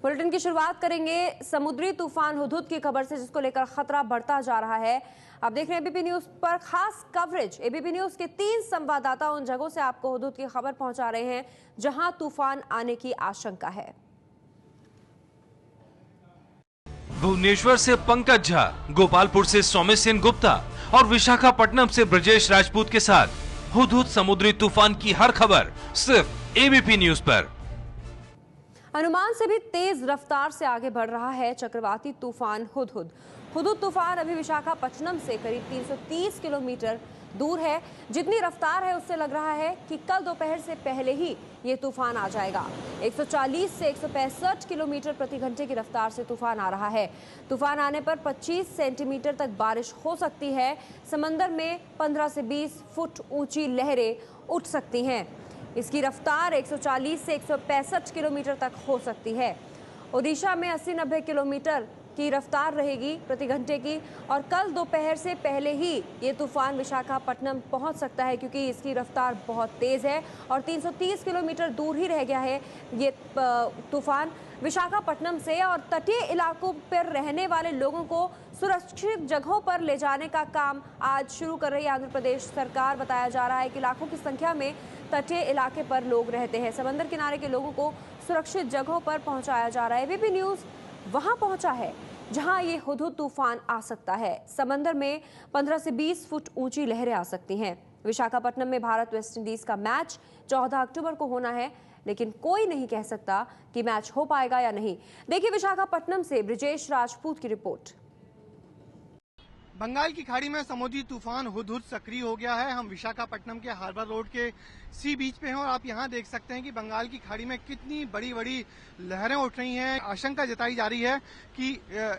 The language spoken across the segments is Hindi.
बुलेटिन की शुरुआत करेंगे समुद्री तूफान हुदहुद की खबर से, जिसको लेकर खतरा बढ़ता जा रहा है। आप देख रहे हैं एबीपी न्यूज पर खास कवरेज। एबीपी न्यूज के 3 संवाददाता उन जगहों से आपको हुदहुद की खबर पहुंचा रहे हैं जहां तूफान आने की आशंका है। भुवनेश्वर से पंकज झा, गोपालपुर से सौम्य सेन गुप्ता और विशाखापट्टनम से ब्रजेश राजपूत के साथ हुदहुद समुद्री तूफान की हर खबर सिर्फ एबीपी न्यूज पर। अनुमान से भी तेज रफ्तार से आगे बढ़ रहा है चक्रवाती तूफान हुदहुद। हुदहुद तूफान अभी विशाखापट्टनम से करीब 330 किलोमीटर दूर है। जितनी रफ्तार है उससे लग रहा है कि कल दोपहर से पहले ही ये तूफान आ जाएगा। 140 से 165 किलोमीटर प्रति घंटे की रफ्तार से तूफान आ रहा है। तूफान आने पर 25 सेंटीमीटर तक बारिश हो सकती है। समंदर में 15 से 20 फुट ऊंची लहरें उठ सकती हैं। इसकी रफ्तार 140 से 165 किलोमीटर तक हो सकती है। ओडिशा में 80-90 किलोमीटर की रफ्तार रहेगी प्रति घंटे की, और कल दोपहर से पहले ही ये तूफान विशाखापट्टनम पहुंच सकता है, क्योंकि इसकी रफ्तार बहुत तेज है और 330 किलोमीटर दूर ही रह गया है ये तूफान विशाखापट्टनम से। और तटीय इलाकों पर रहने वाले लोगों को सुरक्षित जगहों पर ले जाने का काम आज शुरू कर रही है आंध्र प्रदेश सरकार। बताया जा रहा है कि लाखों की संख्या में तटीय इलाके पर लोग रहते हैं। समंदर किनारे के लोगों को सुरक्षित जगहों पर पहुंचाया जा रहा है। एबीपी न्यूज वहां पहुंचा है जहां ये हुदहुद तूफान आ सकता है। समंदर में 15 से 20 फुट ऊंची लहरें आ सकती हैं। विशाखापट्टनम में भारत वेस्ट इंडीज का मैच 14 अक्टूबर को होना है, लेकिन कोई नहीं कह सकता कि मैच हो पाएगा या नहीं। देखिए विशाखापट्टनम से ब्रजेश राजपूत की रिपोर्ट। बंगाल की खाड़ी में समुद्री तूफान हुदहुद सक्रिय हो गया है। हम विशाखापट्टनम के हार्बर रोड के सी बीच पे हैं और आप यहां देख सकते हैं कि बंगाल की खाड़ी में कितनी बड़ी बड़ी लहरें उठ रही हैं। आशंका जताई जा रही है कि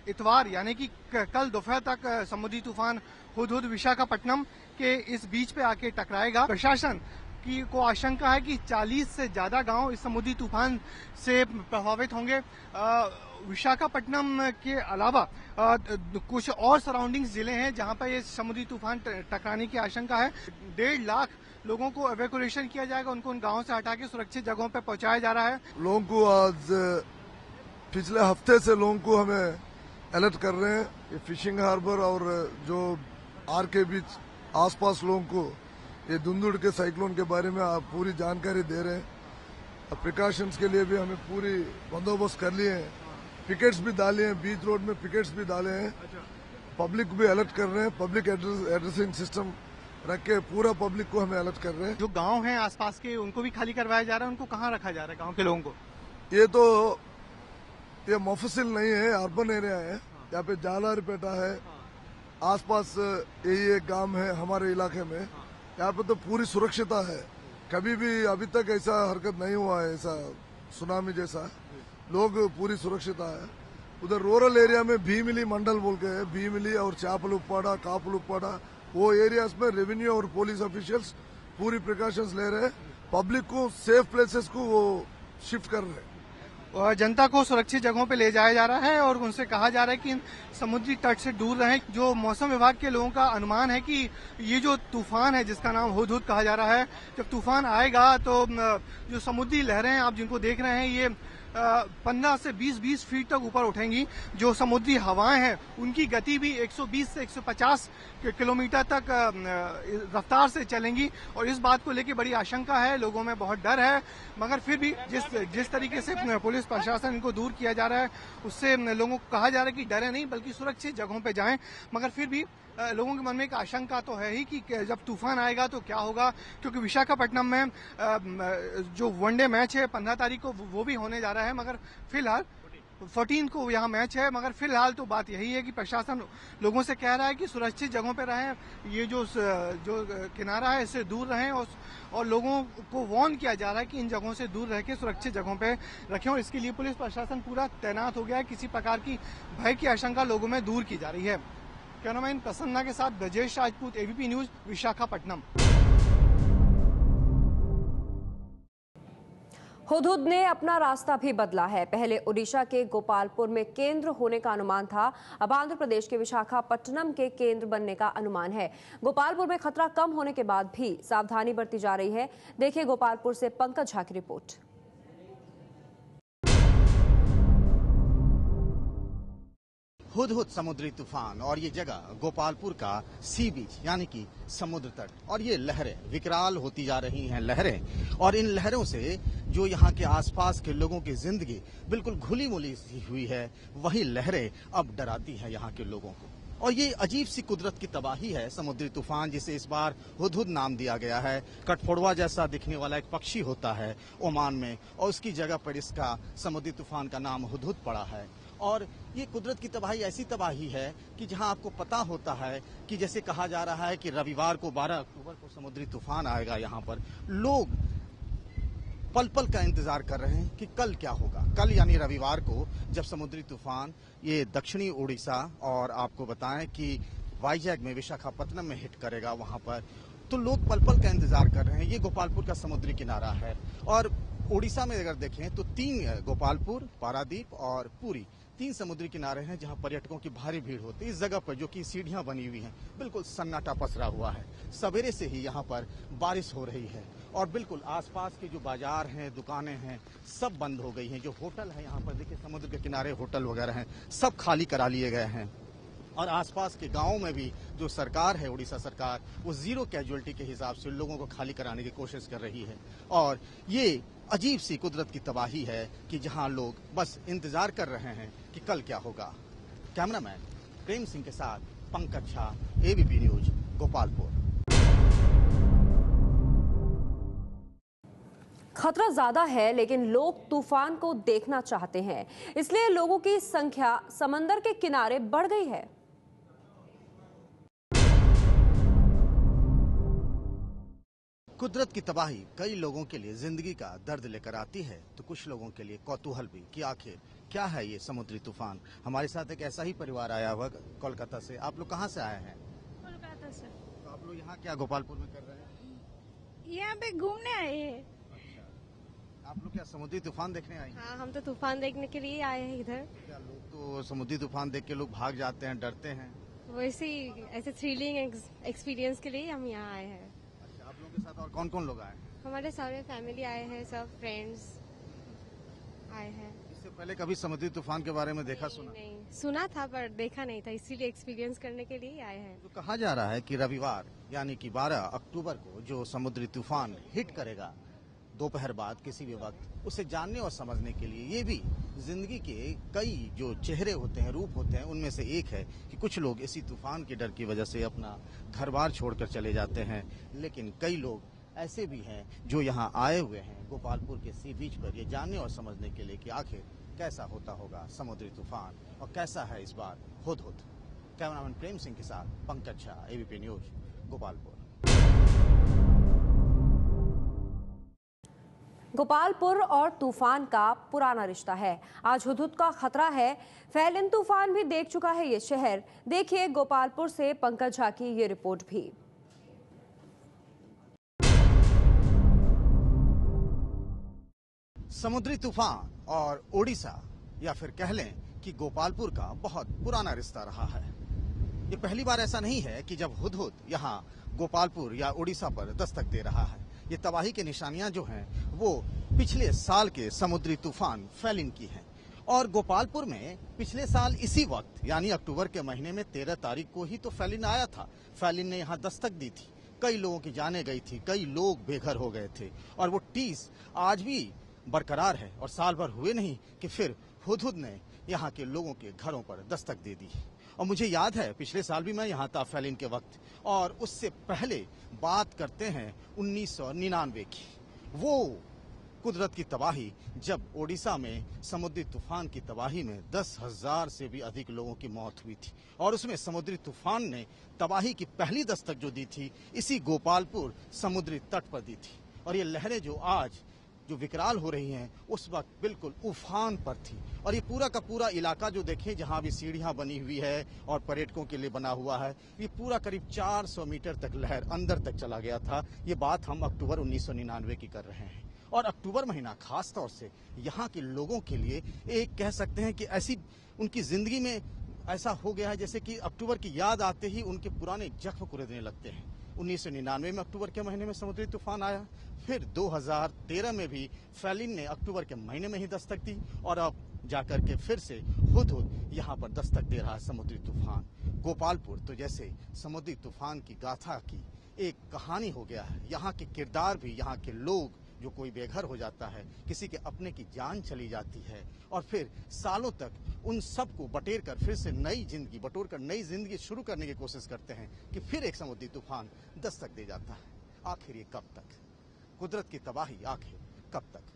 इतवार यानी कि कल दोपहर तक समुद्री तूफान हुदहुद विशाखापट्टनम के इस बीच पे आके टकराएगा। प्रशासन को आशंका है कि 40 से ज्यादा गांव इस समुद्री तूफान से प्रभावित होंगे। विशाखापट्टनम के अलावा कुछ और सराउंडिंग्स जिले हैं जहां पर ये समुद्री तूफान टकराने की आशंका है। 1.5 लाख लोगों को एवेकुएशन किया जाएगा, उनको उन गांवों से हटा के सुरक्षित जगहों पर पहुंचाया जा रहा है। लोगों को आज पिछले हफ्ते से लोगों को हमें अलर्ट कर रहे हैं। ये फिशिंग हार्बर और जो आर के बीच आसपास लोगों को ये धुंधुड़ के साइक्लोन के बारे में आप पूरी जानकारी दे रहे हैं। प्रिकॉशंस के लिए भी हमें पूरी बंदोबस्त कर लिए हैं। पिकेट्स भी डाले हैं, बीच रोड में पिकेट्स भी डाले हैं। पब्लिक को भी अलर्ट कर रहे हैं। पब्लिक एड्रेसिंग सिस्टम रख के पूरा पब्लिक को हमें अलर्ट कर रहे हैं। जो गांव हैं आसपास के उनको भी खाली करवाया जा रहा है। उनको कहाँ रखा जा रहा है गांव के लोगों को? ये मुफस्सिल नहीं है, अर्बन एरिया है। यहाँ पे जालारपेटा है, आसपास यही एक गांव है हमारे इलाके में। यहाँ पे तो पूरी सुरक्षिता है। कभी भी अभी तक ऐसा हरकत नहीं हुआ है, ऐसा सुनामी जैसा। लोग पूरी सुरक्षिता है। उधर रूरल एरिया में भीमिली मंडल बोल के है, भीमिली और चापलुप्पाड़ा, कापलुप्पाड़ा, वो एरियाज में रेवेन्यू और पुलिस ऑफिशियल्स पूरी प्रिकॉशंस ले रहे हैं। पब्लिक को सेफ प्लेसेस को वो शिफ्ट कर रहे हैं। जनता को सुरक्षित जगहों पे ले जाया जा रहा है और उनसे कहा जा रहा है कि समुद्री तट से दूर रहें। जो मौसम विभाग के लोगों का अनुमान है कि ये जो तूफान है जिसका नाम हुदहुद कहा जा रहा है, जब तूफान आएगा तो जो समुद्री लहरें आप जिनको देख रहे हैं ये 15 से 20 फीट तक ऊपर उठेंगी। जो समुद्री हवाएं हैं उनकी गति भी 120 से 150 किलोमीटर तक रफ्तार से चलेंगी और इस बात को लेकर बड़ी आशंका है। लोगों में बहुत डर है, मगर फिर भी जिस तरीके से पुलिस प्रशासन इनको दूर किया जा रहा है उससे लोगों को कहा जा रहा है कि डरे नहीं बल्कि सुरक्षित जगहों पे जाएं। मगर फिर भी लोगों के मन में एक आशंका तो है ही कि जब तूफान आएगा तो क्या होगा, क्योंकि विशाखापट्टनम में जो वनडे मैच है 15 तारीख को वो भी होने जा रहा है। मगर फिलहाल 14 को यहाँ मैच है। मगर फिलहाल तो बात यही है कि प्रशासन लोगों से कह रहा है कि सुरक्षित जगहों पे रहें, ये जो किनारा है इससे दूर रहें और लोगों को वार्न किया जा रहा है कि इन जगहों से दूर रह के सुरक्षित जगहों पे रखें। और इसके लिए पुलिस प्रशासन पूरा तैनात हो गया है। किसी प्रकार की भय की आशंका लोगों में दूर की जा रही है। कैमरामैन प्रसन्ना के साथ ब्रजेश राजपूत, एबीपी न्यूज, विशाखापट्टनम। हुदहुद ने अपना रास्ता भी बदला है। पहले ओडिशा के गोपालपुर में केंद्र होने का अनुमान था, अब आंध्र प्रदेश के विशाखापट्टनम के केंद्र बनने का अनुमान है। गोपालपुर में खतरा कम होने के बाद भी सावधानी बरती जा रही है। देखिए गोपालपुर से पंकज झा की रिपोर्ट। हुदहुद समुद्री तूफान और ये जगह गोपालपुर का सी बीच यानी कि समुद्र तट, और ये लहरें विकराल होती जा रही हैं लहरें, और इन लहरों से जो यहाँ के आसपास के लोगों की जिंदगी बिल्कुल घुली मुली सी हुई है, वही लहरें अब डराती हैं यहाँ के लोगों को। और ये अजीब सी कुदरत की तबाही है समुद्री तूफान, जिसे इस बार हुदहुद नाम दिया गया है। कठफोड़वा जैसा दिखने वाला एक पक्षी होता है ओमान में, और उसकी जगह पर इसका समुद्री तूफान का नाम हुदहुद पड़ा है। और ये कुदरत की तबाही ऐसी तबाही है कि जहां आपको पता होता है कि जैसे कहा जा रहा है कि रविवार को 12 अक्टूबर को समुद्री तूफान आएगा, यहाँ पर लोग पल पल का इंतजार कर रहे हैं कि कल क्या होगा। कल यानी रविवार को जब समुद्री तूफान ये दक्षिणी उड़ीसा और आपको बताएं कि वाइजैग में विशाखापत्तनम में हिट करेगा, वहां पर तो लोग पल पल का इंतजार कर रहे हैं। ये गोपालपुर का समुद्री किनारा है, और उड़ीसा में अगर देखें तो 3 गोपालपुर, पारादीप और पुरी 3 समुद्री किनारे हैं जहां पर्यटकों की भारी भीड़ होती है। इस जगह पर जो कि सीढ़ियां बनी हुई हैं, बिल्कुल सन्नाटा पसरा हुआ है। सवेरे से ही यहाँ पर बारिश हो रही है, और बिल्कुल आसपास के जो बाजार हैं, दुकानें हैं, सब बंद हो गई हैं। जो होटल है यहाँ पर देखिए, समुद्र के किनारे होटल वगैरह हैं, सब खाली करा लिए गए हैं। और आसपास के गांवों में भी जो सरकार है, उड़ीसा सरकार, वो 0 कैजुअलिटी के हिसाब से लोगों को खाली कराने की कोशिश कर रही है। और ये अजीब सी कुदरत की तबाही है कि जहां लोग बस इंतजार कर रहे हैं कि कल क्या होगा। कैमरामैन प्रेम सिंह के साथ पंकज झा, एबीपी न्यूज, गोपालपुर। खतरा ज्यादा है, लेकिन लोग तूफान को देखना चाहते हैं, इसलिए लोगों की संख्या समंदर के किनारे बढ़ गई है। कुदरत की तबाही कई लोगों के लिए जिंदगी का दर्द लेकर आती है, तो कुछ लोगों के लिए कौतूहल भी कि आखिर क्या है ये समुद्री तूफान। हमारे साथ एक ऐसा ही परिवार आया हुआ कोलकाता से। आप लोग कहाँ से आए हैं? कोलकाता से। तो आप लोग यहाँ क्या गोपालपुर में कर रहे हैं? यहाँ पे घूमने आए हैं। अच्छा, आप लोग क्या समुद्री तूफान देखने आए हैं? हाँ, हम तो तूफान देखने के लिए आए हैं इधर। क्या लोग तो समुद्री तूफान देख के लोग भाग जाते हैं, डरते हैं? वैसे ही ऐसे थ्रिलिंग एक्सपीरियंस के लिए हम यहाँ आए हैं। अच्छा, आप लोगों के साथ और कौन कौन लोग आए हैं? हमारे सारे फैमिली आए हैं, सब फ्रेंड्स आए हैं। इससे पहले कभी समुद्री तूफान के बारे में देखा सुना? नहीं, सुना था पर देखा नहीं था, इसीलिए एक्सपीरियंस करने के लिए आए हैं। तो कहा जा रहा है कि रविवार यानी कि 12 अक्टूबर को जो समुद्री तूफान हिट करेगा दोपहर बाद किसी भी वक्त, उसे जानने और समझने के लिए ये भी जिंदगी के कई जो चेहरे होते हैं, रूप होते हैं, उनमें से एक है कि कुछ लोग इसी तूफान के डर की वजह से अपना घर बार छोड़कर चले जाते हैं। लेकिन कई लोग ऐसे भी हैं जो यहाँ आए हुए हैं गोपालपुर के सी बीच पर, ये जानने और समझने के लिए कि आखिर कैसा होता होगा समुद्री तूफान और कैसा है इस बार हुदहुद। कैमरामैन प्रेम सिंह के साथ पंकज झा, एबीपी न्यूज, गोपालपुर। गोपालपुर और तूफान का पुराना रिश्ता है। आज हुदहुद का खतरा है। फैलिन तूफान भी देख चुका है ये शहर। देखिए गोपालपुर से पंकज झा की ये रिपोर्ट भी। समुद्री तूफान और ओडिशा या फिर कह लें कि गोपालपुर का बहुत पुराना रिश्ता रहा है। ये पहली बार ऐसा नहीं है कि जब हुदहुद यहाँ गोपालपुर या ओडिशा पर दस्तक दे रहा है। ये तबाही की निशानियां जो हैं वो पिछले साल के समुद्री तूफान फैलिन की हैं। और गोपालपुर में पिछले साल इसी वक्त यानी अक्टूबर के महीने में 13 तारीख को ही तो फैलिन आया था। फैलिन ने यहाँ दस्तक दी थी, कई लोगों की जानें गई थी, कई लोग बेघर हो गए थे, और वो टीस आज भी बरकरार है। और साल भर हुए नहीं कि फिर हुदहुद ने यहाँ के लोगों के घरों पर दस्तक दे दी। और मुझे याद है पिछले साल भी मैं यहाँ था फैलिन के वक्त, और उससे पहले बात करते हैं 1999 की, वो कुदरत की तबाही जब ओडिशा में समुद्री तूफान की तबाही में 10,000 से भी अधिक लोगों की मौत हुई थी। और उसमें समुद्री तूफान ने तबाही की पहली दस्तक जो दी थी इसी गोपालपुर समुद्री तट पर दी थी। और ये लहरें जो आज जो विकराल हो रही हैं उस वक्त बिल्कुल उफान पर थी। और ये पूरा का पूरा इलाका जो देखें, जहां भी सीढ़ियां बनी हुई है और पर्यटकों के लिए बना हुआ है, ये पूरा करीब 400 मीटर तक लहर अंदर तक चला गया था। ये बात हम अक्टूबर 1999 की कर रहे हैं। और अक्टूबर महीना खास तौर से यहाँ के लोगों के लिए एक कह सकते हैं कि ऐसी उनकी जिंदगी में ऐसा हो गया है जैसे कि अक्टूबर की याद आते ही उनके पुराने जख्म कुरेदने लगते हैं। 1999 में अक्टूबर के महीने में समुद्री तूफान आया, फिर 2013 में भी फैलिन ने अक्टूबर के महीने में ही दस्तक दी और अब जाकर के फिर से हुदहुद यहाँ पर दस्तक दे रहा है समुद्री तूफान। गोपालपुर तो जैसे समुद्री तूफान की गाथा की एक कहानी हो गया है। यहाँ के किरदार भी, यहाँ के लोग, जो कोई बेघर हो जाता है, किसी के अपने की जान चली जाती है और फिर सालों तक उन सब को बटेर कर फिर से नई जिंदगी शुरू करने की कोशिश करते हैं कि फिर एक समुद्री तूफान दस्तक दे जाता है। आखिर ये कब तक? कुदरत की तबाही आखिर कब तक?